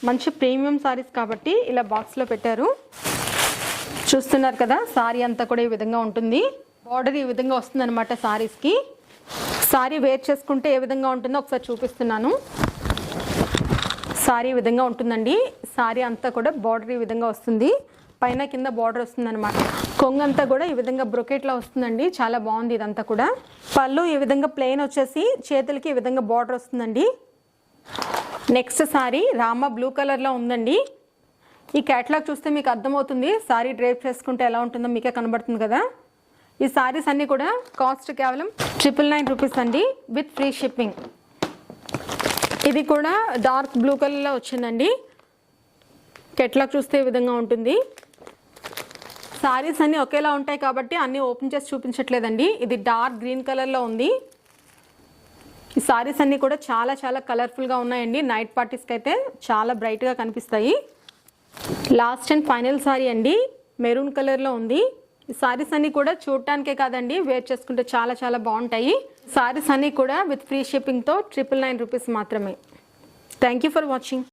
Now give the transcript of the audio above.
మంచి ప్రీమియం సారీస్ కాబట్టి ఇలా బాక్స్లో పెట్టారు. చూస్తున్నారు కదా, సారీ అంతా కూడా ఈ విధంగా ఉంటుంది. బార్డర్ ఈ విధంగా వస్తుంది అనమాట సారీస్కి. సారీ వేర్ చేసుకుంటే ఏ విధంగా ఉంటుందో ఒకసారి చూపిస్తున్నాను. సారీ ఈ విధంగా ఉంటుందండి. సారీ అంతా కూడా బార్డర్ ఈ విధంగా వస్తుంది, పైన కింద బార్డర్ వస్తుంది అనమాట. కొంగంతా కూడా ఈ విధంగా బ్రొకెట్లా వస్తుందండి, చాలా బాగుంది ఇదంతా కూడా. పళ్ళు ఈ విధంగా ప్లెయిన్ వచ్చేసి చేతులకి ఈ విధంగా బార్డర్ వస్తుందండి. నెక్స్ట్ సారీ రామ బ్లూ కలర్లో ఉందండి. ఈ క్యాటలాగ్ చూస్తే మీకు అర్థమవుతుంది, సారీ డ్రేప్ చేసుకుంటే ఎలా ఉంటుందో మీకే కనబడుతుంది కదా. ఈ సారీస్ అన్నీ కూడా కాస్ట్ కేవలం 999 రూపీస్ అండి, విత్ ఫ్రీ షిప్పింగ్. ఇది కూడా డార్క్ బ్లూ కలర్లో వచ్చిందండి. క్యాటలాగ్ చూస్తే ఈ విధంగా ఉంటుంది. సారీస్ అన్నీ ఒకేలా ఉంటాయి కాబట్టి అన్నీ ఓపెన్ చేసి చూపించట్లేదండి. ఇది డార్క్ గ్రీన్ కలర్లో ఉంది. ఈ సారీస్ అన్నీ కూడా చాలా చాలా కలర్ఫుల్గా ఉన్నాయండి. నైట్ పార్టీస్కి అయితే చాలా బ్రైట్గా కనిపిస్తాయి. లాస్ట్ అండ్ ఫైనల్ సారీ అండి, మెరూన్ కలర్లో ఉంది. ఈ సారీస్ అన్నీ కూడా చూడటానికే కాదండి, వేర్ చేసుకుంటే చాలా చాలా బాగుంటాయి. సారీస్ అన్నీ కూడా విత్ ఫ్రీ షిప్పింగ్తో 999 రూపీస్ మాత్రమే. Thank you for watching.